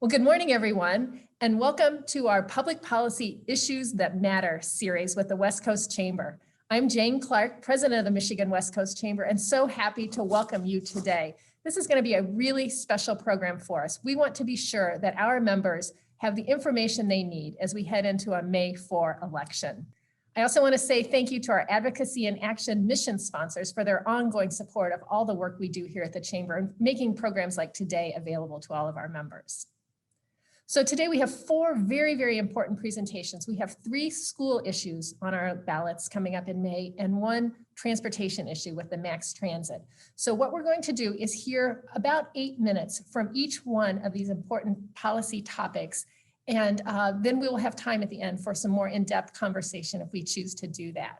Well, good morning, everyone, and welcome to our Public Policy Issues That Matter series with the West Coast Chamber. I'm Jane Clark, president of the Michigan West Coast Chamber, and so happy to welcome you today. This is going to be a really special program for us. We want to be sure that our members have the information they need as we head into a May 4 election. I also want to say thank you to our Advocacy and Action mission sponsors for their ongoing support of all the work we do here at the Chamber and making programs like today available to all of our members. So today we have four very, very important presentations. We have 3 school issues on our ballots coming up in May and 1 transportation issue with the Max Transit. So what we're going to do is hear about 8 minutes from each one of these important policy topics. And then we will have time at the end for some more in-depth conversation if we choose to do that.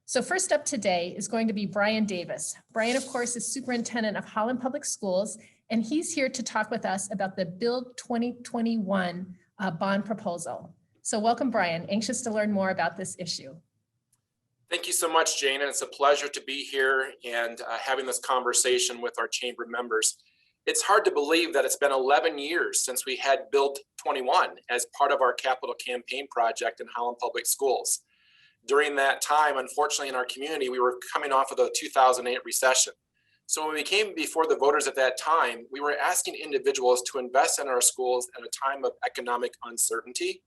So first up today is going to be Brian Davis. Brian, of course, is superintendent of Holland Public Schools, and he's here to talk with us about the Bill 2021 bond proposal. So welcome, Brian. Anxious to learn more about this issue. Thank you so much, Jane, and it's a pleasure to be here and having this conversation with our chamber members. It's hard to believe that it's been 11 years since we had Bill 21 as part of our capital campaign project in Holland Public Schools. During that time, unfortunately, in our community, we were coming off of the 2008 recession. So when we came before the voters at that time, we were asking individuals to invest in our schools at a time of economic uncertainty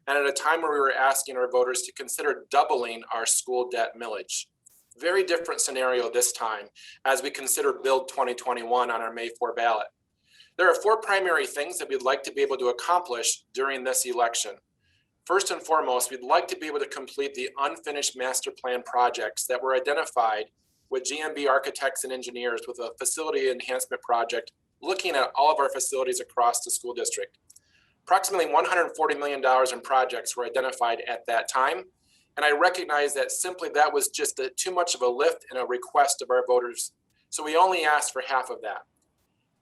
and at a time where we were asking our voters to consider doubling our school debt millage. Very different scenario this time as we consider Bill 2021 on our May 4 ballot. There are 4 primary things that we'd like to be able to accomplish during this election. First and foremost, we'd like to be able to complete the unfinished master plan projects that were identified with GMB architects and engineers with a facility enhancement project looking at all of our facilities across the school district. Approximately $140 million in projects were identified at that time. And I recognize that simply that was just too much of a lift and a request of our voters. So we only asked for half of that.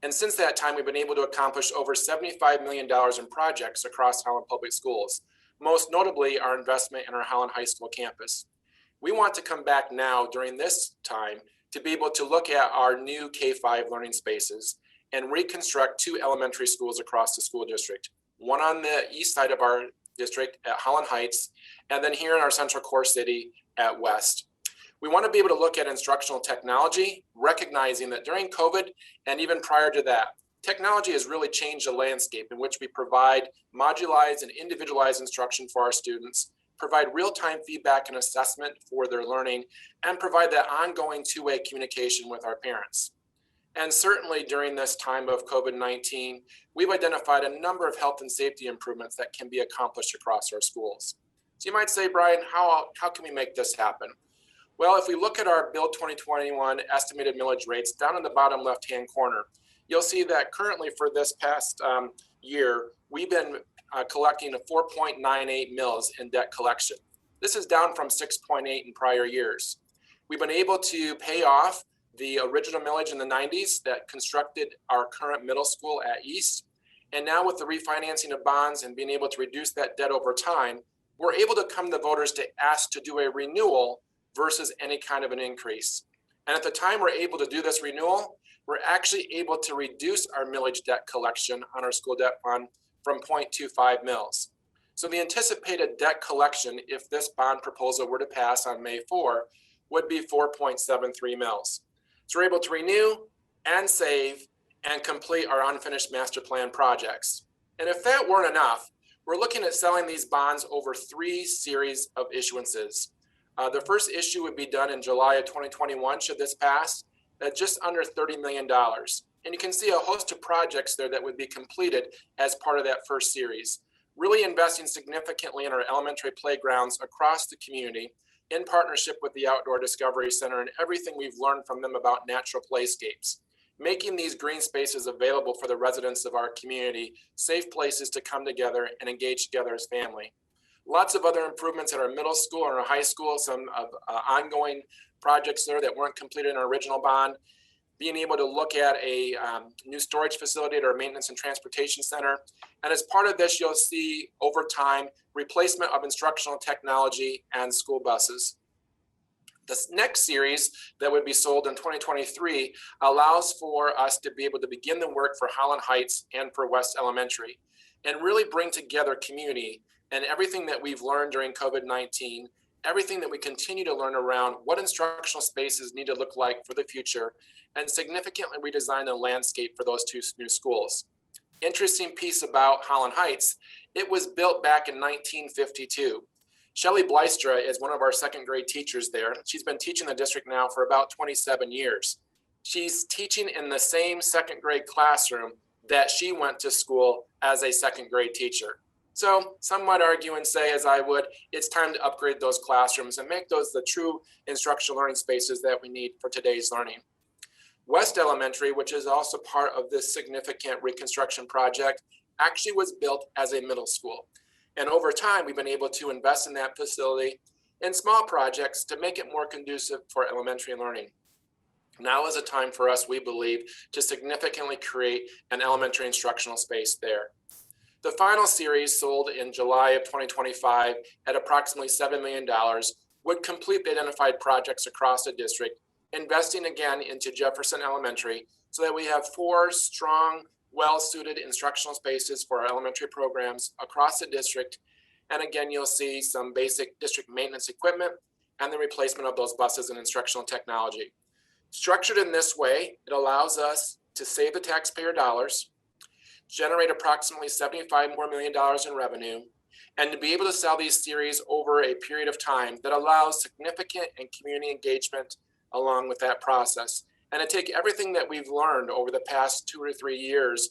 And since that time, we've been able to accomplish over $75 million in projects across Holland Public Schools, most notably our investment in our Holland High School campus. We want to come back now during this time to be able to look at our new K-5 learning spaces and reconstruct 2 elementary schools across the school district, one on the east side of our district at Holland Heights, and then here in our central core city at West. We want to be able to look at instructional technology, recognizing that during COVID and even prior to that, technology has really changed the landscape in which we provide modularized and individualized instruction for our students, provide real-time feedback and assessment for their learning, and provide that ongoing 2-way communication with our parents. And certainly during this time of COVID-19, we've identified a number of health and safety improvements that can be accomplished across our schools. So you might say, Brian, how can we make this happen? Well, if we look at our Bill 2021 estimated millage rates down in the bottom left-hand corner, you'll see that currently for this past year, we've been collecting a 4.98 mils in debt collection. This is down from 6.8 in prior years. We've been able to pay off the original millage in the 90s that constructed our current middle school at East. And now with the refinancing of bonds and being able to reduce that debt over time, we're able to come to voters to ask to do a renewal versus any kind of an increase. And at the time we're able to do this renewal, we're actually able to reduce our millage debt collection on our school debt fund from 0.25 mils. So the anticipated debt collection, if this bond proposal were to pass on May 4, would be 4.73 mils. So we're able to renew and save and complete our unfinished master plan projects. And if that weren't enough, we're looking at selling these bonds over 3 series of issuances. The first issue would be done in July of 2021, should this pass, at just under $30 million. And you can see a host of projects there that would be completed as part of that first series, really investing significantly in our elementary playgrounds across the community in partnership with the Outdoor Discovery Center and everything we've learned from them about natural playscapes, making these green spaces available for the residents of our community, safe places to come together and engage together as family. Lots of other improvements at our middle school and our high school, some of ongoing projects there that weren't completed in our original bond, being able to look at a new storage facility at our maintenance and transportation center. And as part of this, you'll see over time, replacement of instructional technology and school buses. This next series that would be sold in 2023 allows for us to be able to begin the work for Holland Heights and for West Elementary and really bring together community and everything that we've learned during COVID-19, everything that we continue to learn around what instructional spaces need to look like for the future, and significantly redesign the landscape for those two new schools. Interesting piece about Holland Heights, it was built back in 1952. Shelley Blystra is one of our second grade teachers there. She's been teaching the district now for about 27 years. She's teaching in the same second grade classroom that she went to school as a second grade teacher. So some might argue and say, as I would, it's time to upgrade those classrooms and make those the true instructional learning spaces that we need for today's learning. West Elementary, which is also part of this significant reconstruction project, actually was built as a middle school. And over time, we've been able to invest in that facility in small projects to make it more conducive for elementary learning. Now is a time for us, we believe, to significantly create an elementary instructional space there. The final series, sold in July of 2025 at approximately $7 million, would complete the identified projects across the district, investing again into Jefferson Elementary so that we have 4 strong, well-suited instructional spaces for our elementary programs across the district. And again, you'll see some basic district maintenance equipment and the replacement of those buses and instructional technology. Structured in this way, it allows us to save the taxpayer dollars, generate approximately $75 million in revenue, and to be able to sell these series over a period of time that allows significant and community engagement along with that process. And to take everything that we've learned over the past 2 or 3 years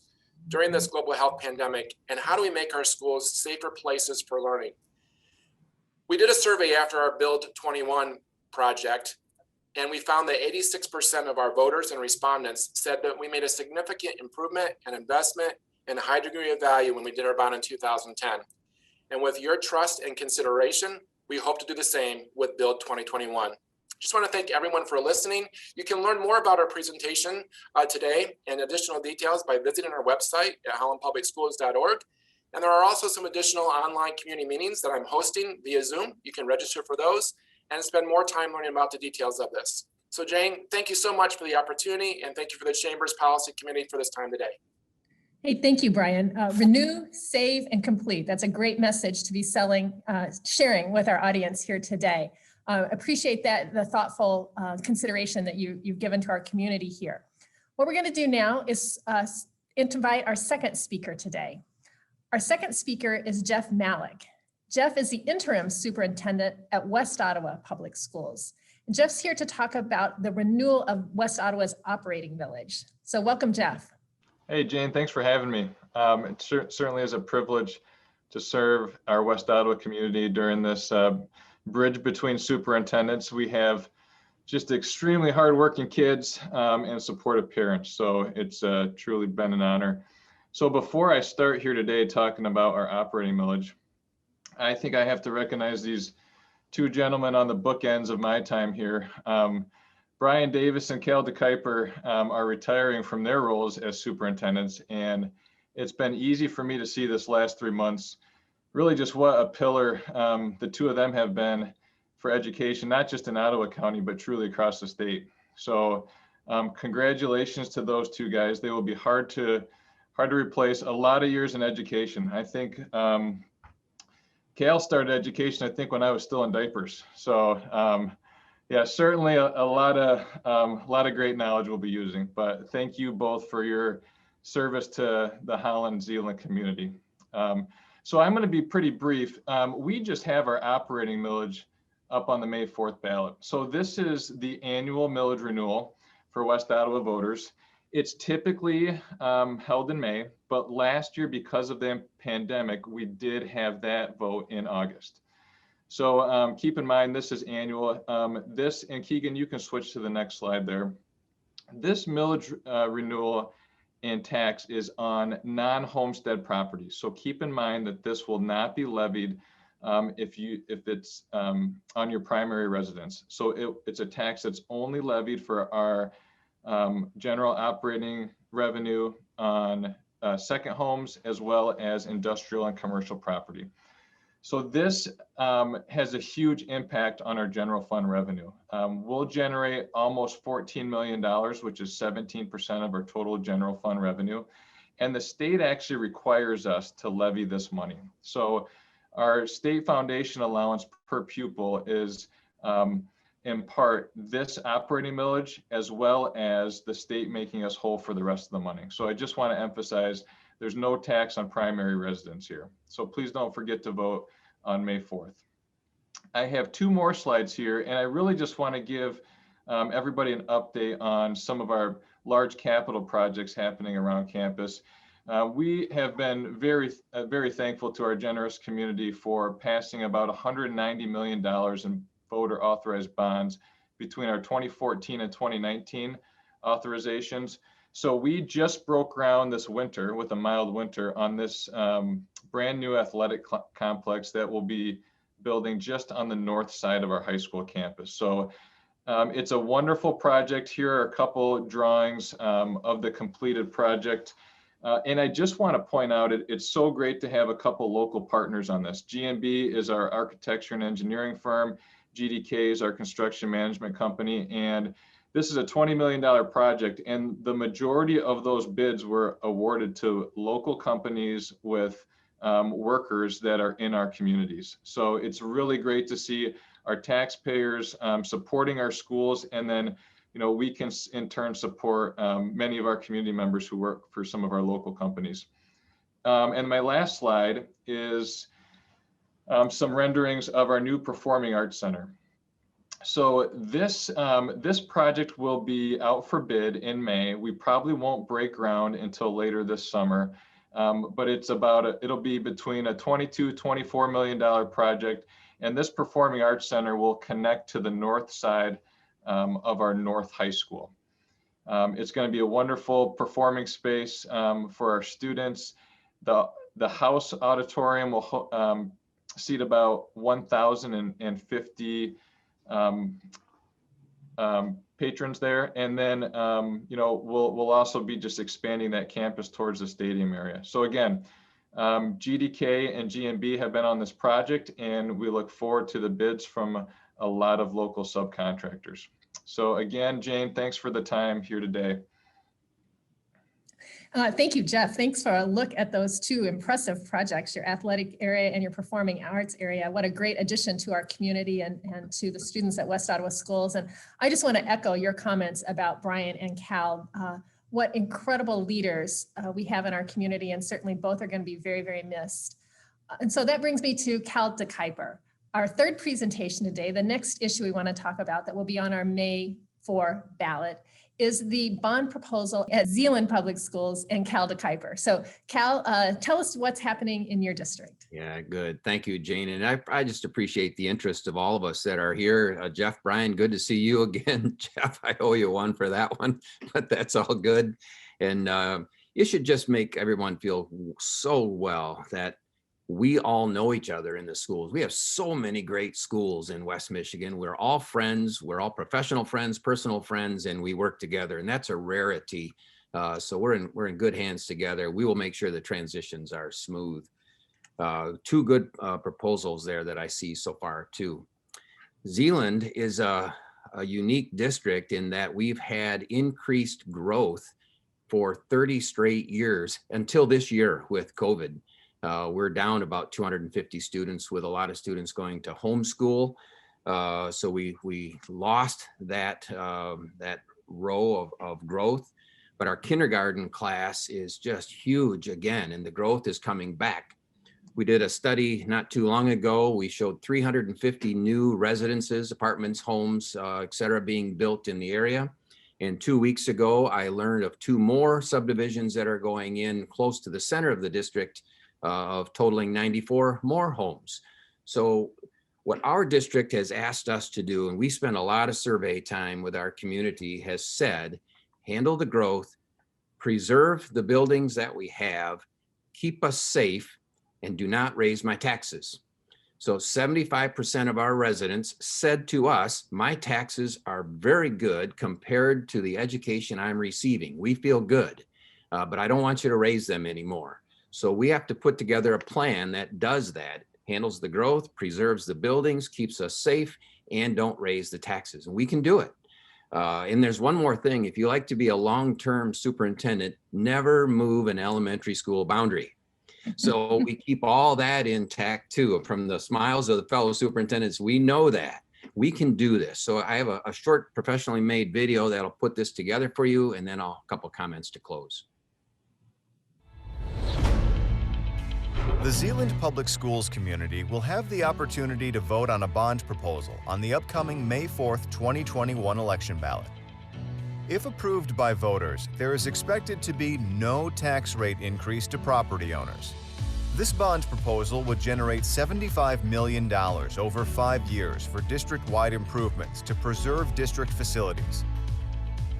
during this global health pandemic, and how do we make our schools safer places for learning? We did a survey after our Build 21 project, and we found that 86% of our voters and respondents said that we made a significant improvement and investment and a high degree of value when we did our bond in 2010. And with your trust and consideration, we hope to do the same with Build 2021. Just want to thank everyone for listening. You can learn more about our presentation today and additional details by visiting our website at hollandpublicschools.org. And there are also some additional online community meetings that I'm hosting via Zoom. You can register for those and spend more time learning about the details of this. So Jane, thank you so much for the opportunity, and thank you for the Chamber's Policy Committee for this time today. Hey, thank you, Brian. Renew, save, and complete. That's a great message to be sharing with our audience here today. Appreciate that, the thoughtful consideration that you've given to our community here. What we're going to do now is invite our second speaker today. Our second speaker is Jeff Malik. Jeff is the interim superintendent at West Ottawa Public Schools. And Jeff's here to talk about the renewal of West Ottawa's operating village. So welcome, Jeff. Hey, Jane, thanks for having me. It certainly is a privilege to serve our West Ottawa community during this bridge between superintendents. We have just extremely hardworking kids and supportive parents. So it's truly been an honor. So before I start here today talking about our operating millage, I think I have to recognize these 2 gentlemen on the bookends of my time here. Brian Davis and Cal DeKuyper are retiring from their roles as superintendents, and it's been easy for me to see this last 3 months really just what a pillar the 2 of them have been for education, not just in Ottawa County, but truly across the state. So congratulations to those 2 guys. They will be hard to replace. A lot of years in education. I think Cal started education, I think, when I was still in diapers. So yeah, certainly a lot of great knowledge we'll be using, but thank you both for your service to the Holland Zeeland community. So I'm going to be pretty brief. We just have our operating millage up on the May 4th ballot. So this is the annual millage renewal for West Ottawa voters. It's typically held in May, but last year, because of the pandemic, we did have that vote in August. So keep in mind, this is annual. This, and Keegan, you can switch to the next slide there. This millage renewal and tax is on non-homestead properties. So keep in mind that this will not be levied if it's on your primary residence. So it's a tax that's only levied for our general operating revenue on second homes, as well as industrial and commercial property. So this has a huge impact on our general fund revenue. We'll generate almost $14 million, which is 17% of our total general fund revenue. And the state actually requires us to levy this money. So our state foundation allowance per pupil is in part this operating millage, as well as the state making us whole for the rest of the money. So I just want to emphasize there's no tax on primary residence here. So please don't forget to vote on May 4th. I have two more slides here, and I really just want to give everybody an update on some of our large capital projects happening around campus. We have been very thankful to our generous community for passing about $190 million in voter authorized bonds between our 2014 and 2019 authorizations. So we just broke ground this winter with a mild winter on this brand new athletic complex that will be building just on the north side of our high school campus. So it's a wonderful project. Here are a couple drawings of the completed project. And I just want to point out, it's so great to have a couple local partners on this. GMB is our architecture and engineering firm. GDK is our construction management company. And this is a $20 million project, and the majority of those bids were awarded to local companies with workers that are in our communities. So it's really great to see our taxpayers supporting our schools, and then we can in turn support many of our community members who work for some of our local companies. And my last slide is some renderings of our new Performing Arts Center. So this project will be out for bid in May. We probably won't break ground until later this summer, but it'll be between a $22–24 million project, and this Performing Arts Center will connect to the north side of our North High School. It's going to be a wonderful performing space for our students. The house auditorium will seat about 1,050 patrons there, and then we'll also be just expanding that campus towards the stadium area. So again, GDK and GMB have been on this project, and we look forward to the bids from a lot of local subcontractors. So again, Jane, thanks for the time here today. Thank you, Jeff. Thanks for a look at those two impressive projects, your athletic area and your performing arts area. What a great addition to our community and to the students at West Ottawa Schools. And I just want to echo your comments about Brian and Cal. What incredible leaders we have in our community, and certainly both are going to be very, very missed. And so that brings me to Cal DeKuyper. Our third presentation today, the next issue we want to talk about that will be on our May 4 ballot, is the bond proposal at Zeeland Public Schools and Cal DeKuyper. So Cal, tell us what's happening in your district. Yeah, good. Thank you, Jane. And I just appreciate the interest of all of us that are here. Jeff, Brian, good to see you again. Jeff, I owe you one for that one, but that's all good. And it should just make everyone feel so well that we all know each other in the schools. We have so many great schools in West Michigan. We're all friends. We're all professional friends, personal friends, and we work together. And that's a rarity. So we're in good hands together. We will make sure the transitions are smooth. Two good proposals there that I see so far too. Zeeland is a unique district in that we've had increased growth for 30 straight years until this year with COVID. We're down about 250 students, with a lot of students going to homeschool. So we lost that row of growth, but our kindergarten class is just huge again, and the growth is coming back. We did a study not too long ago. We showed 350 new residences, apartments, homes, et cetera, being built in the area. And 2 weeks ago, I learned of 2 more subdivisions that are going in close to the center of the district, of totaling 94 more homes. So what our district has asked us to do, and we spent a lot of survey time with our community, has said, handle the growth, preserve the buildings that we have, keep us safe, and do not raise my taxes. So 75% of our residents said to us, my taxes are very good compared to the education I'm receiving. We feel good, but I don't want you to raise them anymore. So we have to put together a plan that does that. handles the growth, preserves the buildings, keeps us safe, and don't raise the taxes. And we can do it. And there's one more thing. If you like to be a long-term superintendent, never move an elementary school boundary. So we keep all that intact too. From the smiles of the fellow superintendents, we know that we can do this. So I have a short professionally made video that'll put this together for you, and then a couple comments to close. The Zeeland Public Schools community will have the opportunity to vote on a bond proposal on the upcoming May 4th, 2021 election ballot. If approved by voters, there is expected to be no tax rate increase to property owners. This bond proposal would generate $75 million over 5 years for district-wide improvements to preserve district facilities,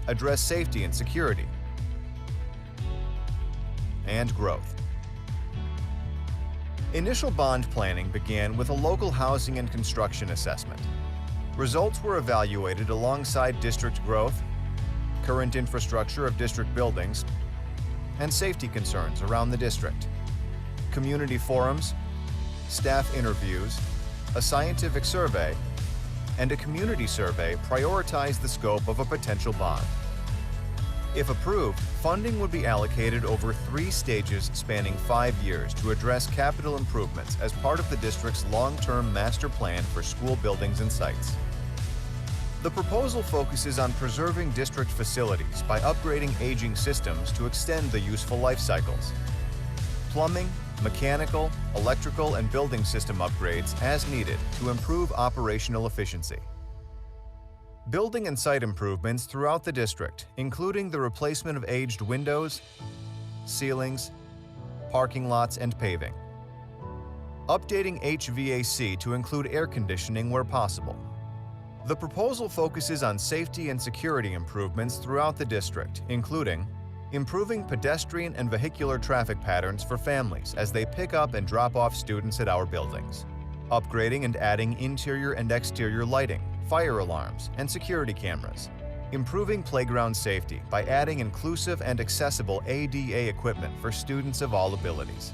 address safety and security, and growth. Initial bond planning began with a local housing and construction assessment. Results were evaluated alongside district growth, current infrastructure of district buildings, and safety concerns around the district. Community forums, staff interviews, a scientific survey, and a community survey prioritized the scope of a potential bond. If approved, funding would be allocated over 3 stages spanning 5 years to address capital improvements as part of the district's long-term master plan for school buildings and sites. The proposal focuses on preserving district facilities by upgrading aging systems to extend the useful life cycles. Plumbing, mechanical, electrical, and building system upgrades as needed to improve operational efficiency. Building and site improvements throughout the district, including the replacement of aged windows, ceilings, parking lots, and paving. Updating HVAC to include air conditioning where possible. The proposal focuses on safety and security improvements throughout the district, including improving pedestrian and vehicular traffic patterns for families as they pick up and drop off students at our buildings, upgrading and adding interior and exterior lighting, fire alarms, and security cameras, improving playground safety by adding inclusive and accessible ADA equipment for students of all abilities.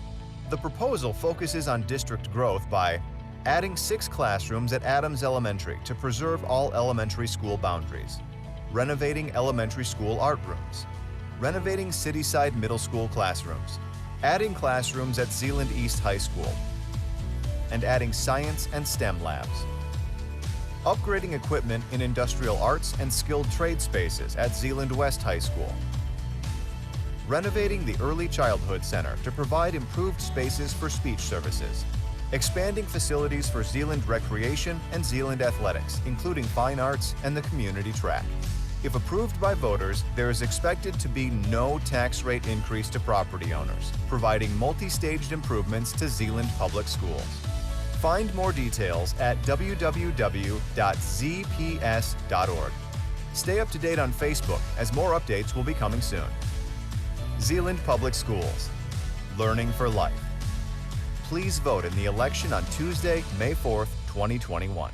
The proposal focuses on district growth by adding 6 classrooms at Adams Elementary to preserve all elementary school boundaries, renovating elementary school art rooms, renovating Cityside Middle School classrooms, adding classrooms at Zeeland East High School, and adding science and STEM labs. Upgrading equipment in industrial arts and skilled trade spaces at Zeeland West High School. Renovating the Early Childhood Center to provide improved spaces for speech services. Expanding facilities for Zeeland Recreation and Zeeland Athletics, including fine arts and the community track. If approved by voters, there is expected to be no tax rate increase to property owners, providing multi-staged improvements to Zeeland Public Schools. Find more details at www.zps.org. Stay up to date on Facebook as more updates will be coming soon. Zeeland Public Schools, learning for life. Please vote in the election on Tuesday, May 4th, 2021.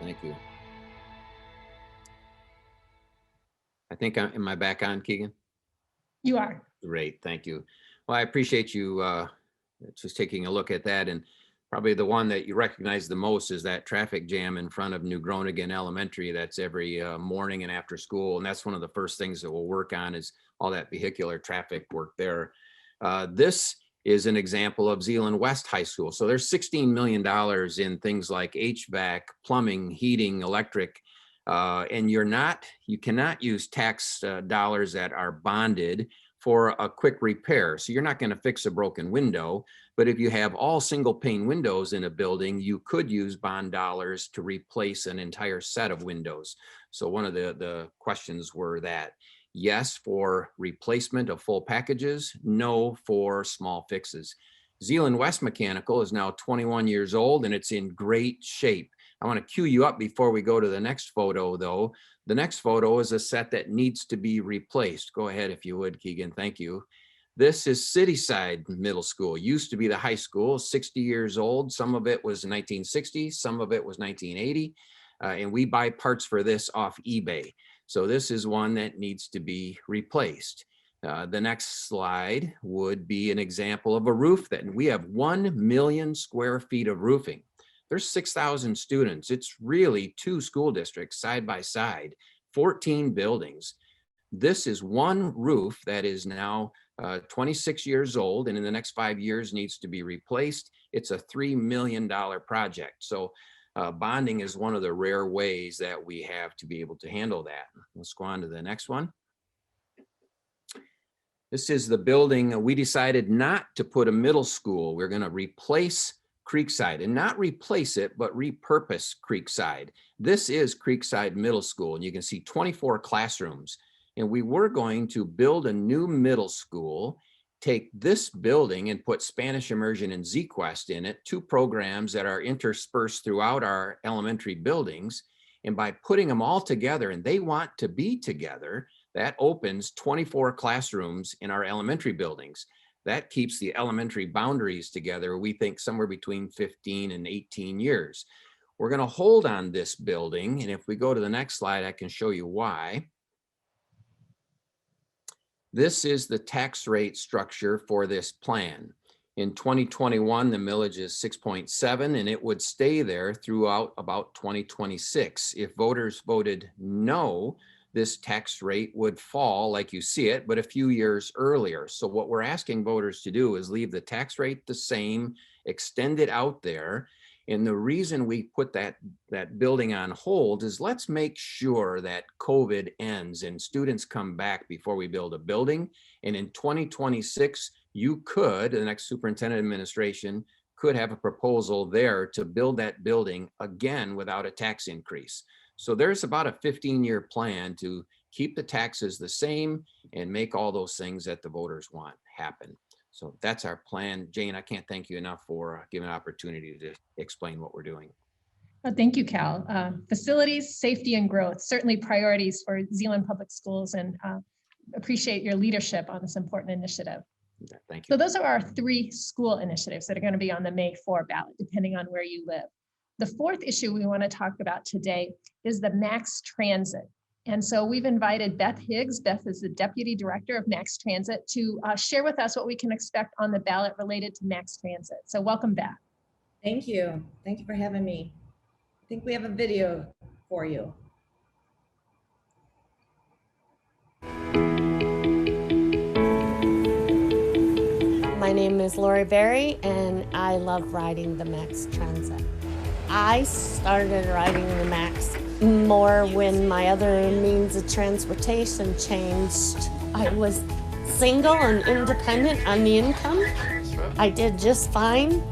Thank you. I think am I back on, Keegan? You are. Great, thank you. Well, I appreciate you just taking a look at that, and probably the one that you recognize the most is that traffic jam in front of New Groningen Elementary. That's every morning and after school, and that's one of the first things that we'll work on is all that vehicular traffic work there. This is an example of Zeeland West High School. So there's $16 million in things like HVAC, plumbing, heating, electric, and you cannot use tax dollars that are bonded for a quick repair. So you're not going to fix a broken window, but if you have all single pane windows in a building, you could use bond dollars to replace an entire set of windows. So one of the questions were that yes for replacement of full packages, no for small fixes. Zeeland West Mechanical is now 21 years old and it's in great shape. I want to cue you up before we go to the next photo though. The next photo is a set that needs to be replaced. Go ahead if you would, Keegan, thank you. This is Cityside Middle School, used to be the high school, 60 years old. Some of it was 1960, some of it was 1980, and we buy parts for this off eBay. So this is one that needs to be replaced. The next slide would be an example of a roof. That we have 1 million square feet of roofing. There's 6,000 students. It's really 2 school districts side by side, 14 buildings. This is one roof that is now 26 years old, and in the next 5 years needs to be replaced. It's a $3 million project. So bonding is one of the rare ways that we have to be able to handle that. Let's go on to the next one. This is the building. We decided not to put a middle school. We're going to replace Creekside, and not replace it, but repurpose Creekside. This is Creekside Middle School, and you can see 24 classrooms. And we were going to build a new middle school, take this building and put Spanish Immersion and ZQuest in it, 2 programs that are interspersed throughout our elementary buildings. And by putting them all together, and they want to be together, that opens 24 classrooms in our elementary buildings. That keeps the elementary boundaries together, we think somewhere between 15 and 18 years. We're going to hold on this building, and if we go to the next slide, I can show you why. This is the tax rate structure for this plan. In 2021, the millage is 6.7, and it would stay there throughout about 2026. If voters voted no, this tax rate would fall like you see it, but a few years earlier. So what we're asking voters to do is leave the tax rate the same, extend it out there. And the reason we put that building on hold is let's make sure that COVID ends and students come back before we build a building. And in 2026, you could, the next superintendent administration could have a proposal there to build that building again without a tax increase. So there's about a 15-year plan to keep the taxes the same and make all those things that the voters want happen. So that's our plan. Jane, I can't thank you enough for giving an opportunity to explain what we're doing. Well, thank you, Cal. Facilities, safety, and growth, certainly priorities for Zeeland Public Schools, and appreciate your leadership on this important initiative. Yeah, thank you. So those are our 3 school initiatives that are going to be on the May 4 ballot, depending on where you live. The 4th issue we want to talk about today is the Max Transit. And so we've invited Beth Higgs. Beth is the Deputy Director of Max Transit to share with us what we can expect on the ballot related to Max Transit. So welcome back. Thank you. Thank you for having me. I think we have a video for you. My name is Lori Berry, and I love riding the Max Transit. I started riding the Max more when my other means of transportation changed. I was single and independent on the income. I did just fine.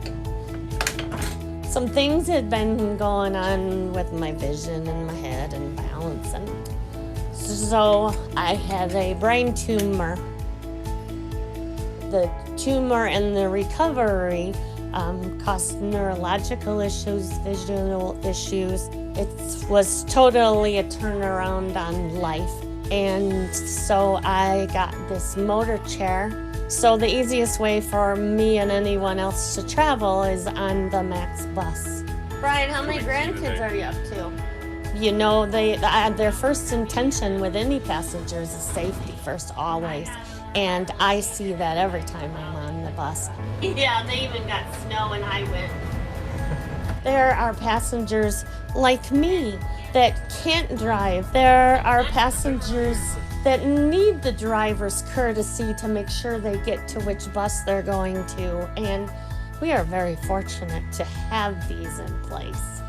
Some things had been going on with my vision and my head and balance, and so I had a brain tumor. The tumor and the recovery caused neurological issues, visual issues. It was totally a turnaround on life. And so I got this motor chair. So the easiest way for me and anyone else to travel is on the Max bus. Brian, how many grandkids are you up to? You know, their first intention with any passengers is safety first, always. And I see that every time I'm on the bus. Yeah, they even got snow and I went. There are passengers like me that can't drive. There are passengers that need the driver's courtesy to make sure they get to which bus they're going to. And we are very fortunate to have these in place.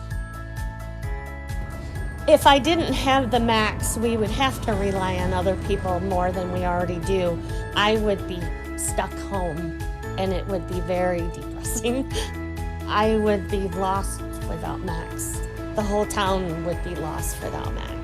If I didn't have the Max, we would have to rely on other people more than we already do. I would be stuck home, and it would be very depressing. I would be lost without Max. The whole town would be lost without Max.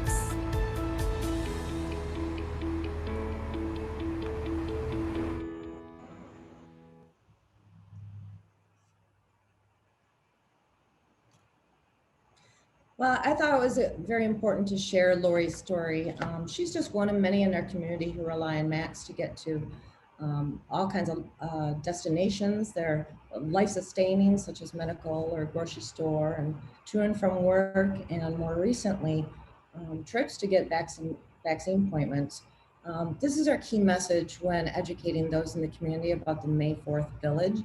Well, I thought it was very important to share Lori's story. She's just one of many in our community who rely on Max to get to all kinds of destinations. They're life-sustaining, such as medical or grocery store, and to and from work, and more recently, trips to get vaccine appointments. This is our key message when educating those in the community about the May 4th village.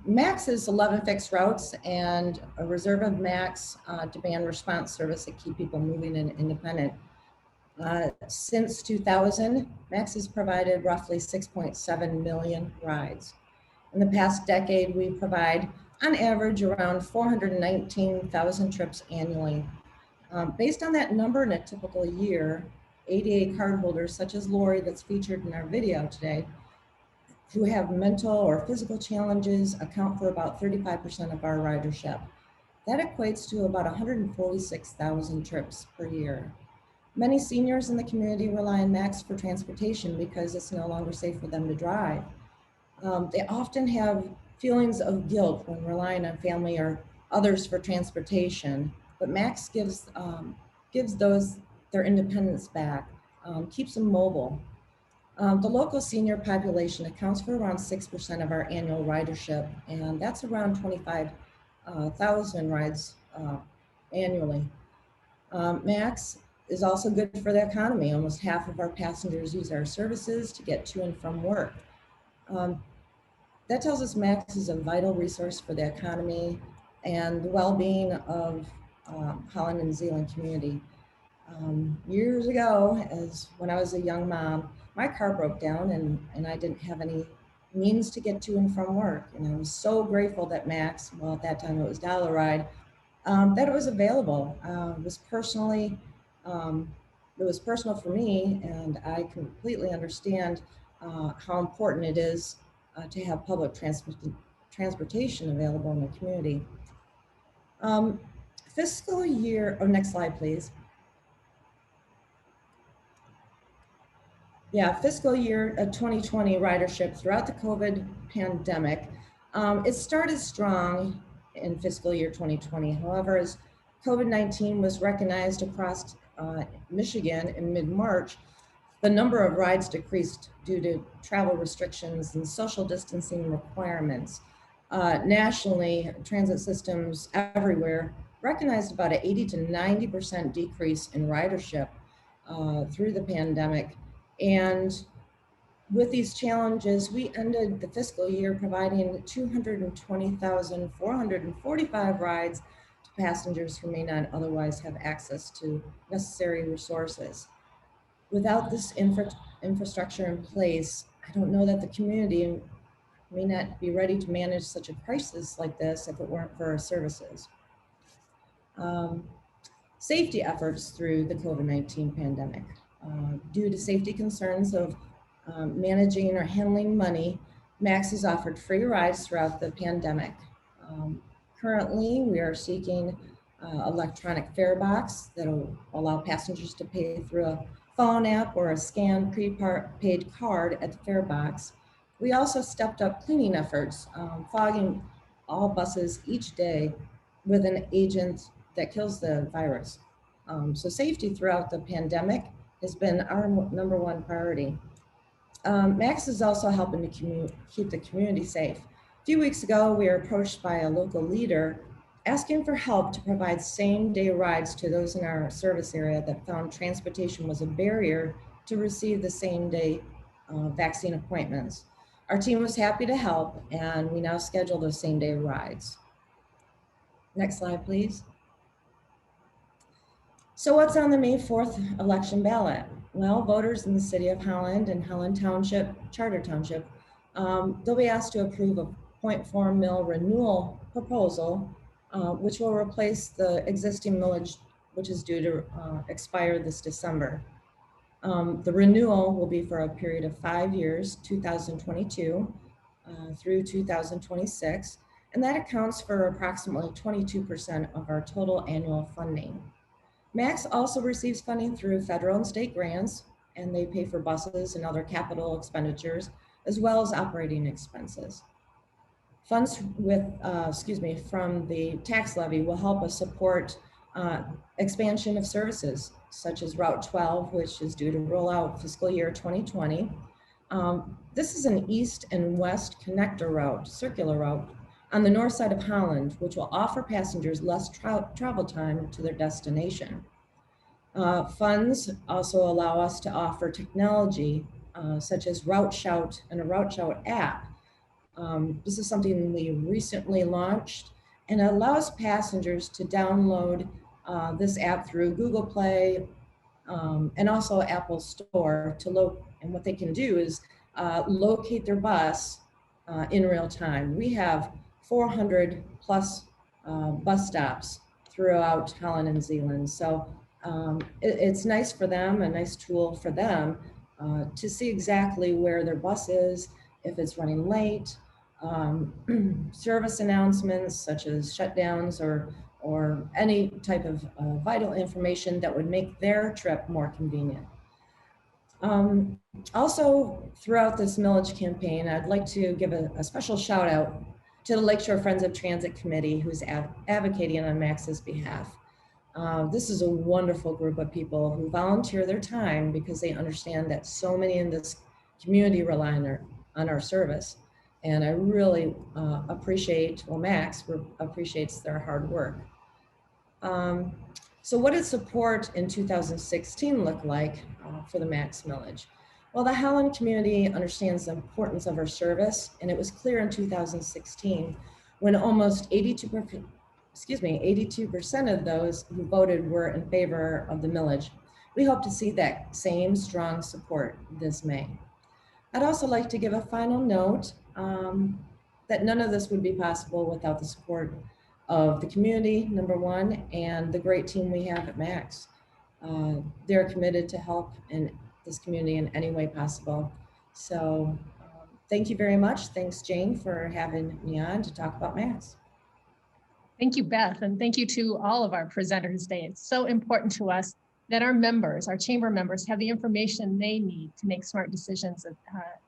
MAX is 11 fixed routes and a reserve of MAX demand response service that keep people moving and independent. Since 2000, MAX has provided roughly 6.7 million rides. In the past decade, we provide on average around 419,000 trips annually. Based on that number in a typical year, ADA cardholders such as Lori that's featured in our video today, who have mental or physical challenges account for about 35% of our ridership. That equates to about 146,000 trips per year. Many seniors in the community rely on MAX for transportation because it's no longer safe for them to drive. They often have feelings of guilt when relying on family or others for transportation, but MAX gives those their independence back, keeps them mobile. The local senior population accounts for around 6% of our annual ridership, and that's around 25,000 rides annually. MAX is also good for the economy. Almost half of our passengers use our services to get to and from work. That tells us MAX is a vital resource for the economy and the well-being of Holland and Zeeland community. Years ago, when I was a young mom, my car broke down and I didn't have any means to get to and from work. And I was so grateful that MAX, well, at that time it was Dollar Ride, that it was available. It was personal for me, and I completely understand how important it is to have public transportation available in the community. Fiscal year, next slide, please. Yeah, fiscal year 2020 ridership throughout the COVID pandemic. It started strong in fiscal year 2020. However, as COVID-19 was recognized across Michigan in mid-March, the number of rides decreased due to travel restrictions and social distancing requirements. Nationally, transit systems everywhere recognized about an 80 to 90% decrease in ridership through the pandemic. And with these challenges, we ended the fiscal year providing 220,445 rides to passengers who may not otherwise have access to necessary resources. Without this infrastructure in place, I don't know that the community may not be ready to manage such a crisis like this if it weren't for our services. Safety efforts through the COVID-19 pandemic. Due to safety concerns of managing or handling money, MAX has offered free rides throughout the pandemic. Currently, we are seeking electronic fare box that will allow passengers to pay through a phone app or a scanned prepaid card at the fare box. We also stepped up cleaning efforts, fogging all buses each day with an agent that kills the virus. So safety throughout the pandemic has been our #1 priority. MAX is also helping to keep the community safe. A few weeks ago, we were approached by a local leader asking for help to provide same-day rides to those in our service area that found transportation was a barrier to receive the same-day vaccine appointments. Our team was happy to help, and we now schedule those same-day rides. Next slide, please. So what's on the May 4th election ballot? Well, voters in the city of Holland and Holland Township, Charter Township, they'll be asked to approve a 0.4 mil renewal proposal, which will replace the existing millage, which is due to expire this December. The renewal will be for a period of 5 years, 2022 through 2026, and that accounts for approximately 22% of our total annual funding. MAX also receives funding through federal and state grants, and they pay for buses and other capital expenditures, as well as operating expenses. Funds from the tax levy will help us support expansion of services, such as Route 12, which is due to roll out fiscal year 2020. This is an east and west connector route, circular route, on the north side of Holland, which will offer passengers less travel time to their destination. Funds also allow us to offer technology such as Route Shout and a Route Shout app. This is something we recently launched, and it allows passengers to download this app through Google Play and also Apple Store and what they can do is locate their bus in real time. We have 400 plus bus stops throughout Holland and Zeeland. So it's nice for them, a nice tool for them to see exactly where their bus is, if it's running late, service announcements such as shutdowns or any type of vital information that would make their trip more convenient. Also, throughout this millage campaign, I'd like to give a special shout out to the Lakeshore Friends of Transit Committee, who's advocating on Max's behalf. This is a wonderful group of people who volunteer their time because they understand that so many in this community rely on our service. And I really appreciate, well, Max appreciates their hard work. So what did support in 2016 look like for the Max millage? Well, the Holland community understands the importance of our service, and it was clear in 2016 when almost 82% of those who voted were in favor of the millage. We hope to see that same strong support this May. I'd also like to give a final note that none of this would be possible without the support of the community, number one, and the great team we have at Max. They're committed to help in this community in any way possible. So thank you very much. Thanks, Jane, for having me on to talk about Max. Thank you, Beth, and thank you to all of our presenters today. It's so important to us that our members, our chamber members, have the information they need to make smart decisions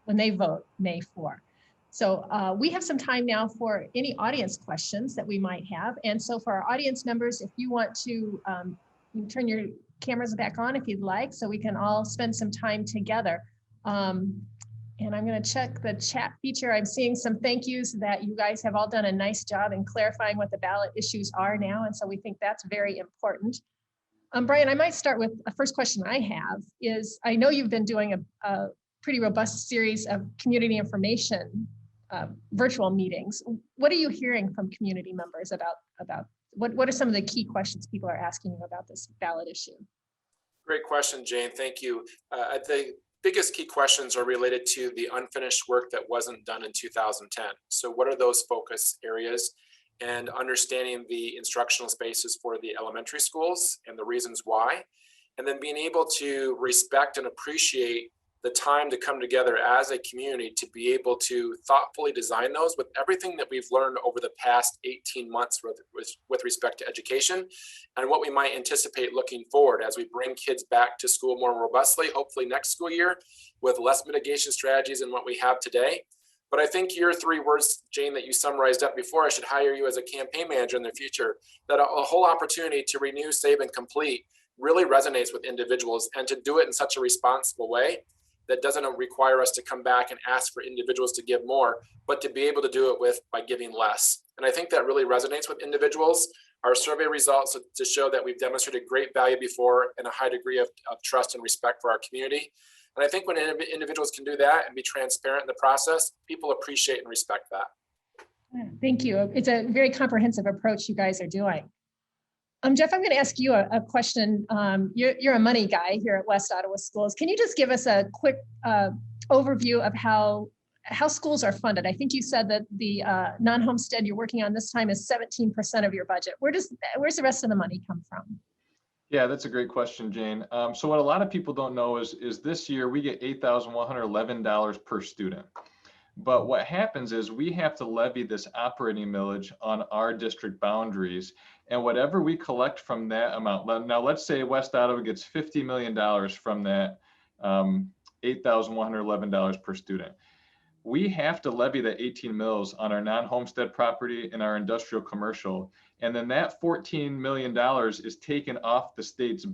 when they vote May 4. So we have some time now for any audience questions that we might have. And so for our audience members, if you want to you can turn your cameras back on if you'd like, so we can all spend some time together. And I'm going to check the chat feature. I'm seeing some thank yous that you guys have all done a nice job in clarifying what the ballot issues are now. And so we think that's very important. Brian, I might start with the first question I have is, I know you've been doing a pretty robust series of community information virtual meetings. What are you hearing from community members about what are some of the key questions people are asking you about this ballot issue? Great question, Jane. Thank you. The biggest key questions are related to the unfinished work that wasn't done in 2010. So what are those focus areas? And understanding the instructional spaces for the elementary schools and the reasons why. And then being able to respect and appreciate the time to come together as a community to be able to thoughtfully design those with everything that we've learned over the past 18 months with respect to education and what we might anticipate looking forward as we bring kids back to school more robustly, hopefully next school year with less mitigation strategies than what we have today. But I think your 3 words, Jane, that you summarized up before, I should hire you as a campaign manager in the future, that a whole opportunity to renew, save, and complete really resonates with individuals, and to do it in such a responsible way that doesn't require us to come back and ask for individuals to give more, but to be able to do it by giving less. And I think that really resonates with individuals. Our survey results to show that we've demonstrated great value before and a high degree of trust and respect for our community. And I think when individuals can do that and be transparent in the process, people appreciate and respect that. Thank you. It's a very comprehensive approach you guys are doing. Jeff, I'm going to ask you a question. You're a money guy here at West Ottawa Schools. Can you just give us a quick overview of how schools are funded? I think you said that the non-homestead you're working on this time is 17% of your budget. Where's the rest of the money come from? Yeah, that's a great question, Jane. So what a lot of people don't know is this year we get $8,111 per student. But what happens is we have to levy this operating millage on our district boundaries, and whatever we collect from that amount. Now, let's say West Ottawa gets $50 million from that $8,111 per student. We have to levy the 18 mills on our non-homestead property and our industrial commercial. And then that $14 million is taken off the state's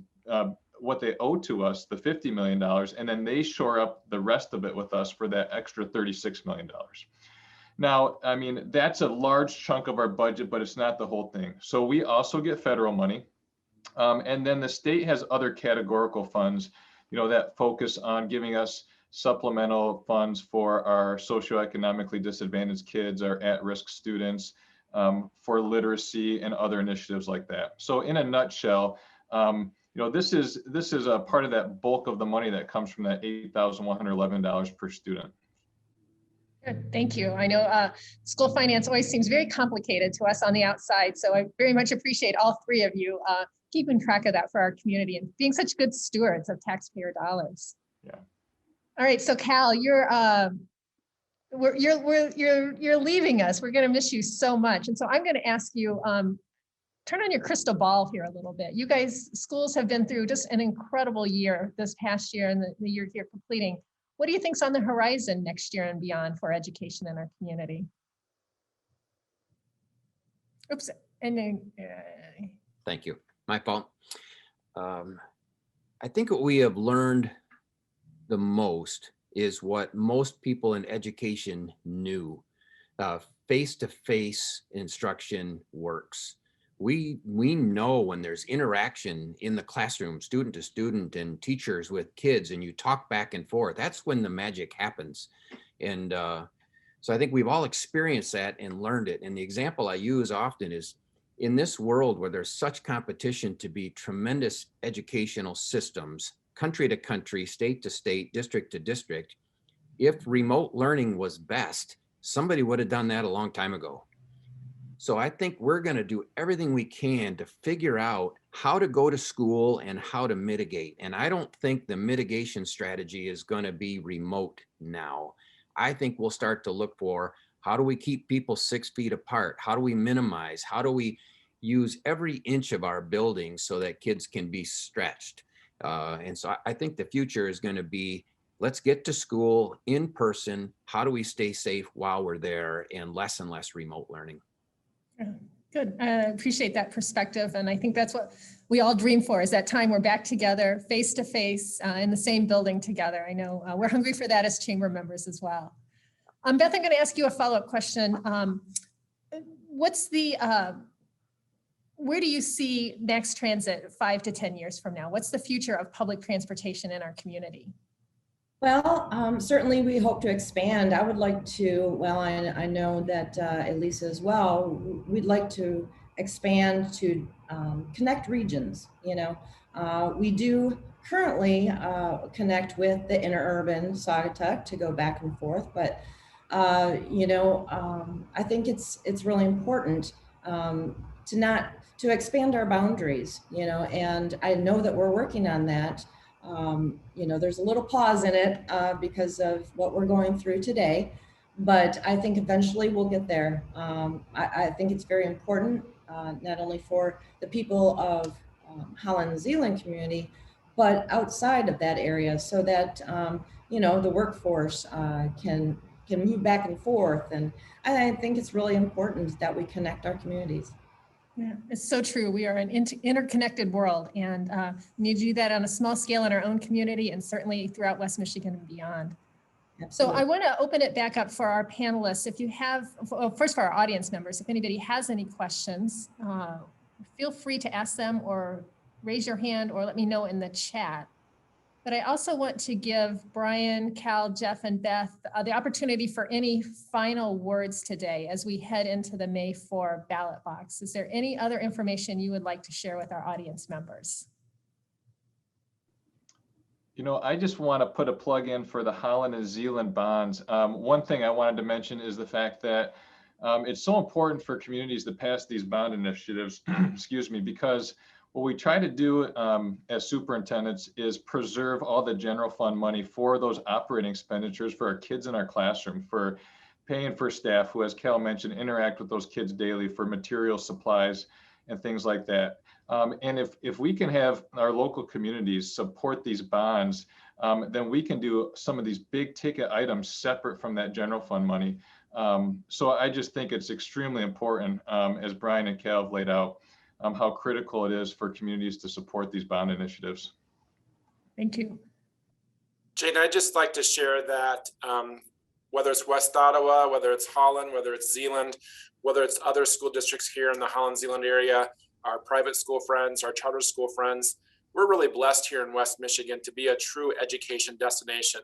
what they owe to us, the $50 million, and then they shore up the rest of it with us for that extra $36 million. Now, I mean, that's a large chunk of our budget, but it's not the whole thing. So we also get federal money. And then the state has other categorical funds, that focus on giving us supplemental funds for our socioeconomically disadvantaged kids, our at-risk students, for literacy and other initiatives like that. So in a nutshell, this is a part of that bulk of the money that comes from that $8,111 per student. Good, thank you. I know school finance always seems very complicated to us on the outside, so I very much appreciate all three of you keeping track of that for our community and being such good stewards of taxpayer dollars. Yeah. All right, so Cal, you're leaving us. We're going to miss you so much, and so I'm going to ask you, turn on your crystal ball here a little bit. You guys, schools have been through just an incredible year this past year and the year here completing. What do you think's on the horizon next year and beyond for education in our community? Oops, and then. Thank you. My fault. I think what we have learned the most is what most people in education knew. Face-to-face instruction works. We know when there's interaction in the classroom, student to student and teachers with kids, and you talk back and forth, that's when the magic happens. And so I think we've all experienced that and learned it. And the example I use often is in this world where there's such competition to be tremendous educational systems, country to country, state to state, district to district, if remote learning was best, somebody would have done that a long time ago. So I think we're going to do everything we can to figure out how to go to school and how to mitigate. And I don't think the mitigation strategy is going to be remote now. I think we'll start to look for how do we keep people 6 feet apart? How do we minimize? How do we use every inch of our building so that kids can be stretched? And so I think the future is going to be, let's get to school in person. How do we stay safe while we're there, and less remote learning? Good. I appreciate that perspective. And I think that's what we all dream for, is that time we're back together face to face in the same building together. I know we're hungry for that as chamber members as well. Beth, I'm going to ask you a follow-up question. What's the, where do you see Max Transit 5 to 10 years from now? What's the future of public transportation in our community? Well, certainly we hope to expand. I would like to, well, I know that Elisa as well, we'd like to expand to connect regions. We do currently connect with the interurban Saugatuck to go back and forth, but I think it's really important to expand our boundaries, and I know that we're working on that. There's a little pause in it because of what we're going through today, but I think eventually we'll get there. I think it's very important, not only for the people of Holland and Zeeland community, but outside of that area, so that the workforce can move back and forth. And I think it's really important that we connect our communities. Yeah, it's so true. We are an interconnected world, and we need to do that on a small scale in our own community and certainly throughout West Michigan and beyond. Absolutely. So I want to open it back up for our panelists. If you have, first for our audience members, if anybody has any questions, feel free to ask them or raise your hand or let me know in the chat. But I also want to give Brian, Cal, Jeff, and Beth the opportunity for any final words today as we head into the May 4 ballot box. Is there any other information you would like to share with our audience members? I just want to put a plug in for the Holland and Zeeland bonds. One thing I wanted to mention is the fact that it's so important for communities to pass these bond initiatives, excuse me, because what we try to do as superintendents is preserve all the general fund money for those operating expenditures for our kids in our classroom, for paying for staff who, as Cal mentioned, interact with those kids daily, for material supplies and things like that. And if we can have our local communities support these bonds, then we can do some of these big ticket items separate from that general fund money. So I just think it's extremely important, as Brian and Cal have laid out, how critical it is for communities to support these bond initiatives. Thank you. Jane, I'd just like to share that whether it's West Ottawa, whether it's Holland, whether it's Zeeland, whether it's other school districts here in the Holland-Zeeland area, our private school friends, our charter school friends. We're really blessed here in West Michigan to be a true education destination.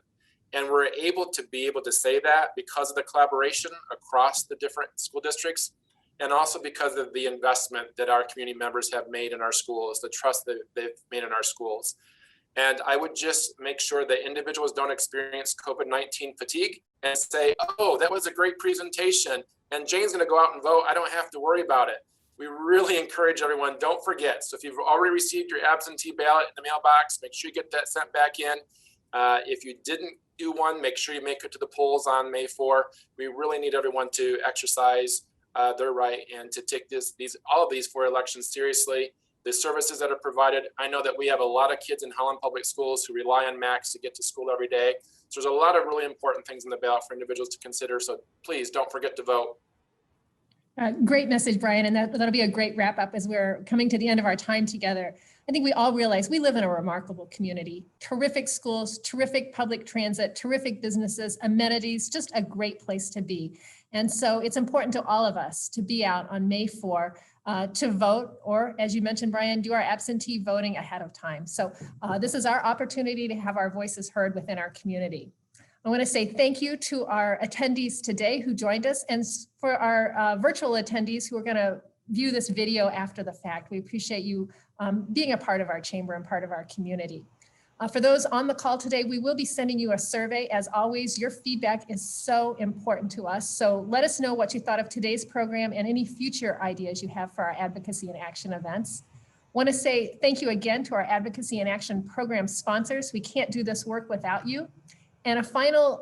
And we're able to say that because of the collaboration across the different school districts, and also because of the investment that our community members have made in our schools, the trust that they've made in our schools. And I would just make sure that individuals don't experience COVID-19 fatigue and say, oh, that was a great presentation, and Jane's going to go out and vote. I don't have to worry about it. We really encourage everyone, don't forget. So if you've already received your absentee ballot in the mailbox, make sure you get that sent back in. If you didn't do one, make sure you make it to the polls on May 4. We really need everyone to exercise their right and to take all of these 4 elections seriously. The services that are provided, I know that we have a lot of kids in Holland Public Schools who rely on Max to get to school every day. So there's a lot of really important things in the ballot for individuals to consider. So please don't forget to vote. Great message, Brian, and that'll be a great wrap up as we're coming to the end of our time together. I think we all realize we live in a remarkable community, terrific schools, terrific public transit, terrific businesses, amenities, just a great place to be. And so it's important to all of us to be out on May 4 to vote, or as you mentioned, Brian, do our absentee voting ahead of time. So this is our opportunity to have our voices heard within our community. I want to say thank you to our attendees today who joined us, and for our virtual attendees who are going to view this video after the fact. We appreciate you being a part of our chamber and part of our community. For those on the call today, we will be sending you a survey. As always, your feedback is so important to us. So let us know what you thought of today's program and any future ideas you have for our advocacy and action events. Want to say thank you again to our advocacy and action program sponsors. We can't do this work without you. And a final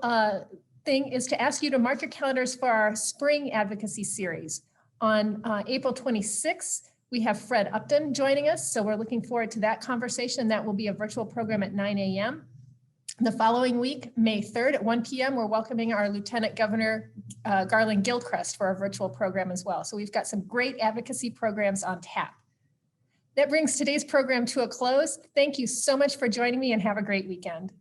thing is to ask you to mark your calendars for our spring advocacy series. On April 26th, we have Fred Upton joining us. So we're looking forward to that conversation. That will be a virtual program at 9 a.m. The following week, May 3rd at 1 p.m., we're welcoming our Lieutenant Governor Garland Gilchrist for our virtual program as well. So we've got some great advocacy programs on tap. That brings today's program to a close. Thank you so much for joining me and have a great weekend.